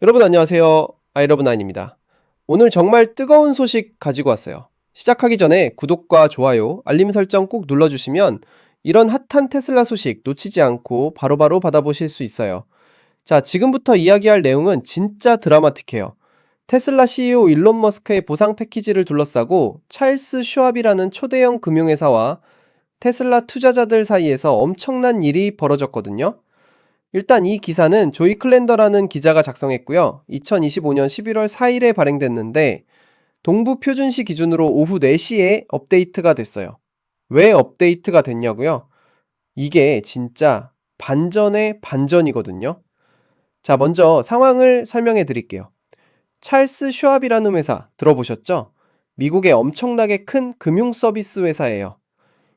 여러분 안녕하세요. 아이러브나인입니다. 오늘 정말 뜨거운 소식 가지고 왔어요. 시작하기 전에 구독과 좋아요, 알림 설정 꼭 눌러주시면 이런 핫한 테슬라 소식 놓치지 않고 바로바로 받아보실 수 있어요. 자, 지금부터 이야기할 내용은 진짜 드라마틱해요. 테슬라 CEO 일론 머스크의 보상 패키지를 둘러싸고 찰스 슈왑이라는 초대형 금융회사와 테슬라 투자자들 사이에서 엄청난 일이 벌어졌거든요. 일단 이 기사는 조이 클랜더라는 기자가 작성했고요. 2025년 11월 4일에 발행됐는데 동부 표준시 기준으로 오후 4시에 업데이트가 됐어요. 왜 업데이트가 됐냐고요? 이게 진짜 반전의 반전이거든요. 자, 먼저 상황을 설명해 드릴게요. 찰스 슈왑이라는 회사 들어보셨죠? 미국의 엄청나게 큰 금융 서비스 회사예요.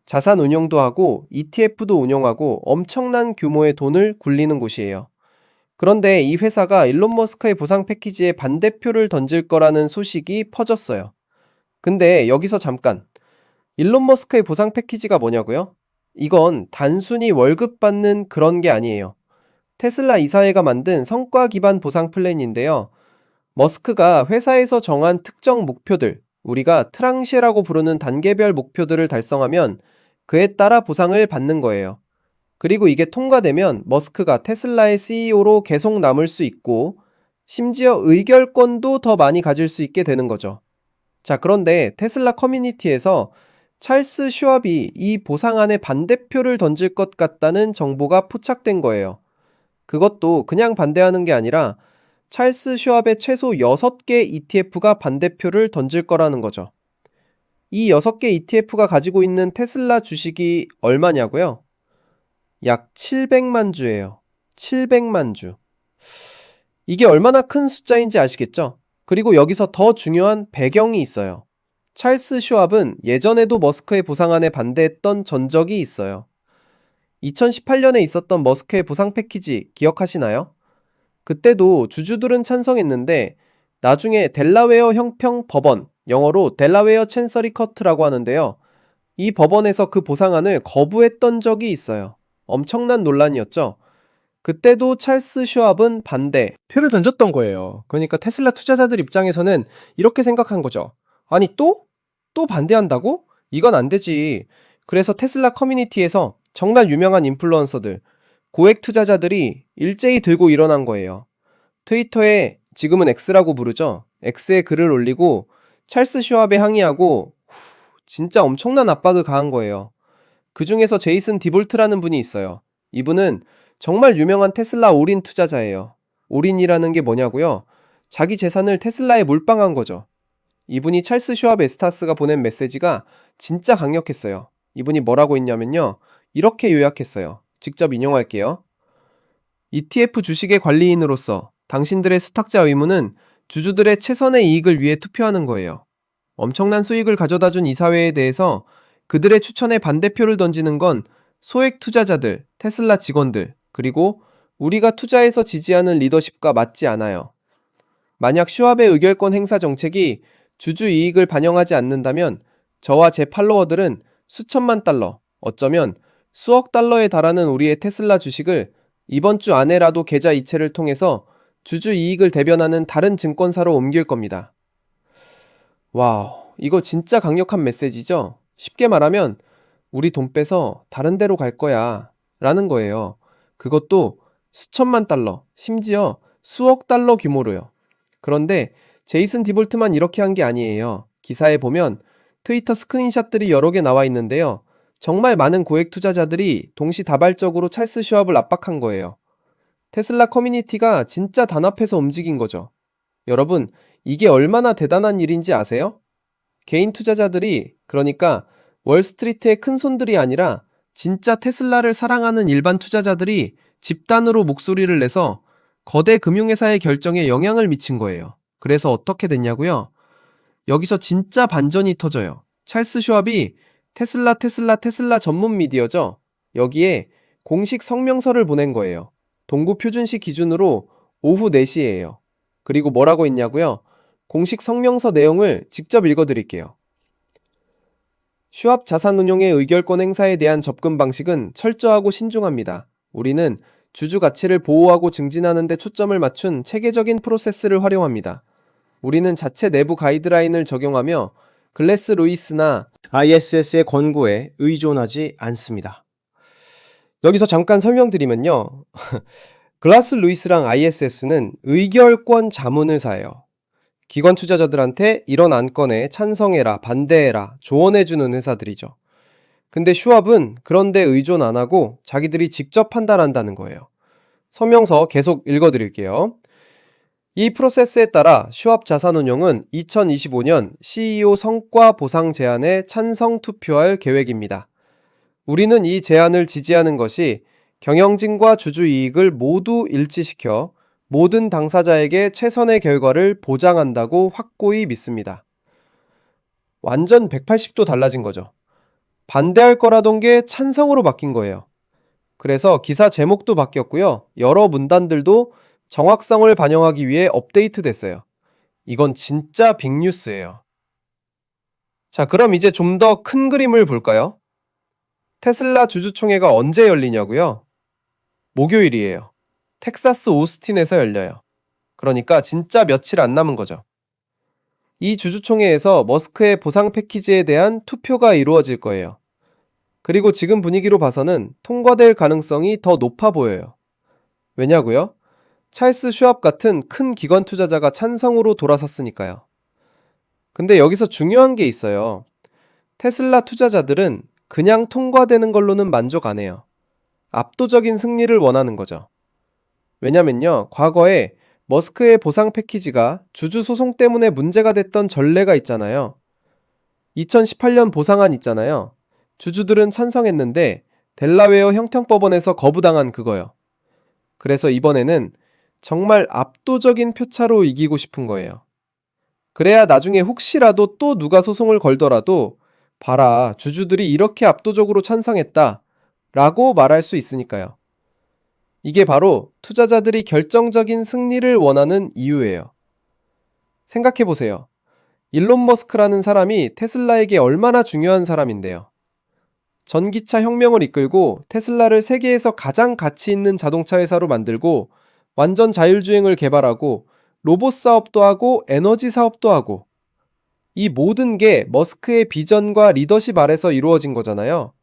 자산 운용도 하고 ETF도 운영하고 엄청난 규모의 돈을 굴리는 곳이에요. 그런데 이 회사가 일론 머스크의 보상 패키지에 반대표를 던질 거라는 소식이 퍼졌어요. 근데 여기서 잠깐, 일론 머스크의 보상 패키지가 뭐냐고요? 이건 단순히 월급 받는 그런 게 아니에요. 테슬라 이사회가 만든 성과 기반 보상 플랜인데요. 머스크가 회사에서 정한 특정 목표들, 우리가 트랑시라고 부르는 단계별 목표들을 달성하면 그에 따라 보상을 받는 거예요. 그리고 이게 통과되면 머스크가 테슬라의 CEO로 계속 남을 수 있고 심지어 의결권도 더 많이 가질 수 있게 되는 거죠. 자, 그런데 테슬라 커뮤니티에서 찰스 슈왑이 이 보상안에 반대표를 던질 것 같다는 정보가 포착된 거예요. 그것도 그냥 반대하는 게 아니라 찰스 슈왑의 최소 6개 ETF가 반대표를 던질 거라는 거죠. 이 6개 ETF가 가지고 있는 테슬라 주식이 얼마냐고요? 약 700만 주예요. 700만 주. 이게 얼마나 큰 숫자인지 아시겠죠? 그리고 여기서 더 중요한 배경이 있어요. 찰스 슈왑은 예전에도 머스크의 보상안에 반대했던 전적이 있어요. 2018년에 있었던 머스크의 보상 패키지 기억하시나요? 그때도 주주들은 찬성했는데 나중에 델라웨어 형평 법원, 영어로 델라웨어 찬서리 커트라고 하는데요. 이 법원에서 그 보상안을 거부했던 적이 있어요. 엄청난 논란이었죠. 그때도 찰스 슈왑은 반대, 표를 던졌던 거예요. 그러니까 테슬라 투자자들 입장에서는 이렇게 생각한 거죠. 아니 또? 또 반대한다고? 이건 안 되지. 그래서 테슬라 커뮤니티에서 정말 유명한 인플루언서들, 고액 투자자들이 일제히 들고 일어난 거예요. 트위터에 지금은 X라고 부르죠. X에 글을 올리고 찰스 슈왑에 항의하고 진짜 엄청난 압박을 가한 거예요. 그 중에서 제이슨 디볼트라는 분이 있어요. 이분은 정말 유명한 테슬라 올인 투자자예요. 올인이라는 게 뭐냐고요? 자기 재산을 테슬라에 몰빵한 거죠. 이분이 찰스 슈왑 에스타스가 보낸 메시지가 진짜 강력했어요. 이분이 뭐라고 했냐면요. 이렇게 요약했어요. 직접 인용할게요. ETF 주식의 관리인으로서 당신들의 수탁자 의무는 주주들의 최선의 이익을 위해 투표하는 거예요. 엄청난 수익을 가져다 준 이사회에 대해서 그들의 추천에 반대표를 던지는 건 소액 투자자들, 테슬라 직원들, 그리고 우리가 투자해서 지지하는 리더십과 맞지 않아요. 만약 슈왑의 의결권 행사 정책이 주주 이익을 반영하지 않는다면 저와 제 팔로워들은 수천만 달러, 어쩌면 수억 달러에 달하는 우리의 테슬라 주식을 이번 주 안에라도 계좌 이체를 통해서 주주 이익을 대변하는 다른 증권사로 옮길 겁니다. 와우, 이거 진짜 강력한 메시지죠? 쉽게 말하면 우리 돈 빼서 다른 데로 갈 거야 라는 거예요. 그것도 수천만 달러, 심지어 수억 달러 규모로요. 그런데 제이슨 디볼트만 이렇게 한 게 아니에요. 기사에 보면 트위터 스크린샷들이 여러 개 나와 있는데요. 정말 많은 고액 투자자들이 동시다발적으로 찰스 슈왑을 압박한 거예요. 테슬라 커뮤니티가 진짜 단합해서 움직인 거죠. 여러분, 이게 얼마나 대단한 일인지 아세요? 개인 투자자들이, 그러니까 월스트리트의 큰손들이 아니라 진짜 테슬라를 사랑하는 일반 투자자들이 집단으로 목소리를 내서 거대 금융회사의 결정에 영향을 미친 거예요. 그래서 어떻게 됐냐고요? 여기서 진짜 반전이 터져요. 찰스 슈왑이 테슬라 전문 미디어죠. 여기에 공식 성명서를 보낸 거예요. 동부 표준시 기준으로 오후 4시예요. 그리고 뭐라고 했냐고요? 공식 성명서 내용을 직접 읽어드릴게요. 슈왑 자산운용의 의결권 행사에 대한 접근 방식은 철저하고 신중합니다. 우리는 주주 가치를 보호하고 증진하는 데 초점을 맞춘 체계적인 프로세스를 활용합니다. 우리는 자체 내부 가이드라인을 적용하며 글래스 루이스나 ISS의 권고에 의존하지 않습니다. 여기서 잠깐 설명드리면요. 글라스 루이스랑 ISS는 의결권 자문회사예요. 기관 투자자들한테 이런 안건에 찬성해라, 반대해라, 조언해주는 회사들이죠. 근데 슈왑은 그런데 의존 안 하고 자기들이 직접 판단한다는 거예요. 설명서 계속 읽어드릴게요. 이 프로세스에 따라 슈왑 자산운용은 2025년 CEO 성과 보상 제안에 찬성 투표할 계획입니다. 우리는 이 제안을 지지하는 것이 경영진과 주주 이익을 모두 일치시켜 모든 당사자에게 최선의 결과를 보장한다고 확고히 믿습니다. 완전 180도 달라진 거죠. 반대할 거라던 게 찬성으로 바뀐 거예요. 그래서 기사 제목도 바뀌었고요. 여러 문단들도 정확성을 반영하기 위해 업데이트 됐어요. 이건 진짜 빅뉴스예요. 자, 그럼 이제 좀 더 큰 그림을 볼까요? 테슬라 주주총회가 언제 열리냐고요? 목요일이에요. 텍사스 오스틴에서 열려요. 그러니까 진짜 며칠 안 남은 거죠. 이 주주총회에서 머스크의 보상 패키지에 대한 투표가 이루어질 거예요. 그리고 지금 분위기로 봐서는 통과될 가능성이 더 높아 보여요. 왜냐고요? 찰스 슈왑 같은 큰 기관 투자자가 찬성으로 돌아섰으니까요. 근데 여기서 중요한 게 있어요. 테슬라 투자자들은 그냥 통과되는 걸로는 만족 안 해요. 압도적인 승리를 원하는 거죠. 왜냐면요, 과거에 머스크의 보상 패키지가 주주 소송 때문에 문제가 됐던 전례가 있잖아요. 2018년 보상안 있잖아요. 주주들은 찬성했는데 델라웨어 형평법원에서 거부당한 그거요. 그래서 이번에는 정말 압도적인 표차로 이기고 싶은 거예요. 그래야 나중에 혹시라도 또 누가 소송을 걸더라도 봐라, 주주들이 이렇게 압도적으로 찬성했다 라고 말할 수 있으니까요. 이게 바로 투자자들이 결정적인 승리를 원하는 이유예요. 생각해보세요. 일론 머스크라는 사람이 테슬라에게 얼마나 중요한 사람인데요. 전기차 혁명을 이끌고 테슬라를 세계에서 가장 가치 있는 자동차 회사로 만들고 완전 자율주행을 개발하고 로봇 사업도 하고 에너지 사업도 하고, 이 모든 게 머스크의 비전과 리더십 아래서 이루어진 거잖아요.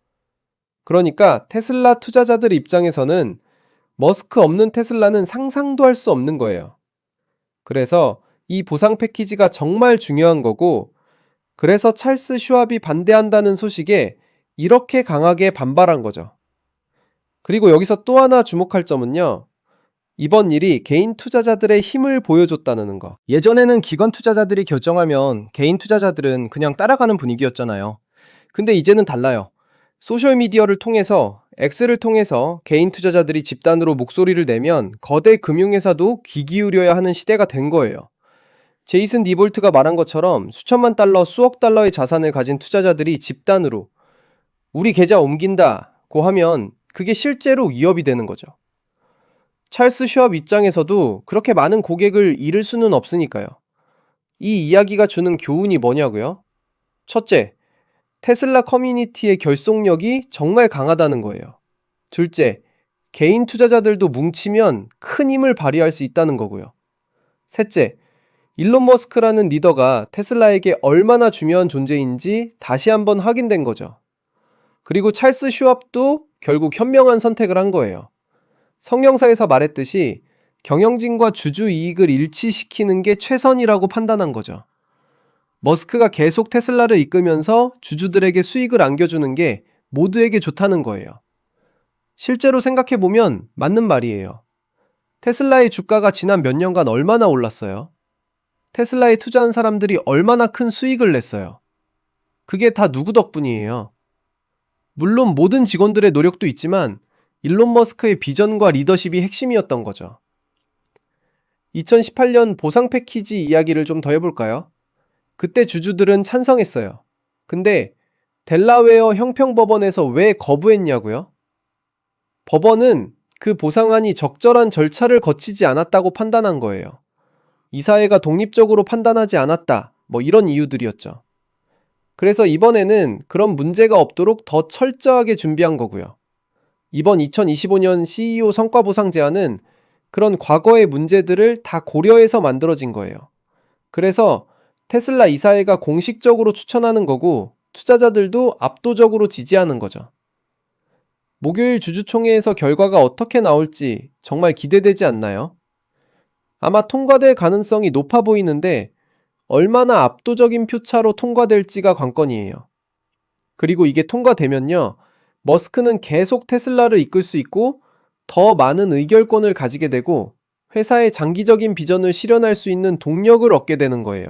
그러니까 테슬라 투자자들 입장에서는 머스크 없는 테슬라는 상상도 할 수 없는 거예요. 그래서 이 보상 패키지가 정말 중요한 거고, 그래서 찰스 슈왑이 반대한다는 소식에 이렇게 강하게 반발한 거죠. 그리고 여기서 또 하나 주목할 점은요. 이번 일이 개인 투자자들의 힘을 보여줬다는 거. 예전에는 기관 투자자들이 결정하면 개인 투자자들은 그냥 따라가는 분위기였잖아요. 근데 이제는 달라요. 소셜미디어를 통해서, X를 통해서 개인 투자자들이 집단으로 목소리를 내면 거대 금융회사도 귀 기울여야 하는 시대가 된 거예요. 제이슨 디볼트가 말한 것처럼 수천만 달러, 수억 달러의 자산을 가진 투자자들이 집단으로 우리 계좌 옮긴다고 하면 그게 실제로 위협이 되는 거죠. 찰스 슈왑 입장에서도 그렇게 많은 고객을 잃을 수는 없으니까요. 이 이야기가 주는 교훈이 뭐냐고요? 첫째, 테슬라 커뮤니티의 결속력이 정말 강하다는 거예요. 둘째, 개인 투자자들도 뭉치면 큰 힘을 발휘할 수 있다는 거고요. 셋째, 일론 머스크라는 리더가 테슬라에게 얼마나 중요한 존재인지 다시 한번 확인된 거죠. 그리고 찰스 슈왑도 결국 현명한 선택을 한 거예요. 성경사에서 말했듯이 경영진과 주주 이익을 일치시키는 게 최선이라고 판단한 거죠. 머스크가 계속 테슬라를 이끌면서 주주들에게 수익을 안겨주는 게 모두에게 좋다는 거예요. 실제로 생각해보면 맞는 말이에요. 테슬라의 주가가 지난 몇 년간 얼마나 올랐어요? 테슬라에 투자한 사람들이 얼마나 큰 수익을 냈어요? 그게 다 누구 덕분이에요? 물론 모든 직원들의 노력도 있지만 일론 머스크의 비전과 리더십이 핵심이었던 거죠. 2018년 보상 패키지 이야기를 좀 더 해볼까요? 그때 주주들은 찬성했어요. 근데 델라웨어 형평법원에서 왜 거부했냐고요? 법원은 그 보상안이 적절한 절차를 거치지 않았다고 판단한 거예요. 이사회가 독립적으로 판단하지 않았다, 이런 이유들이었죠. 그래서 이번에는 그런 문제가 없도록 더 철저하게 준비한 거고요. 이번 2025년 CEO 성과 보상 제안은 그런 과거의 문제들을 다 고려해서 만들어진 거예요. 그래서 테슬라 이사회가 공식적으로 추천하는 거고 투자자들도 압도적으로 지지하는 거죠. 목요일 주주총회에서 결과가 어떻게 나올지 정말 기대되지 않나요? 아마 통과될 가능성이 높아 보이는데 얼마나 압도적인 표차로 통과될지가 관건이에요. 그리고 이게 통과되면요, 머스크는 계속 테슬라를 이끌 수 있고 더 많은 의결권을 가지게 되고 회사의 장기적인 비전을 실현할 수 있는 동력을 얻게 되는 거예요.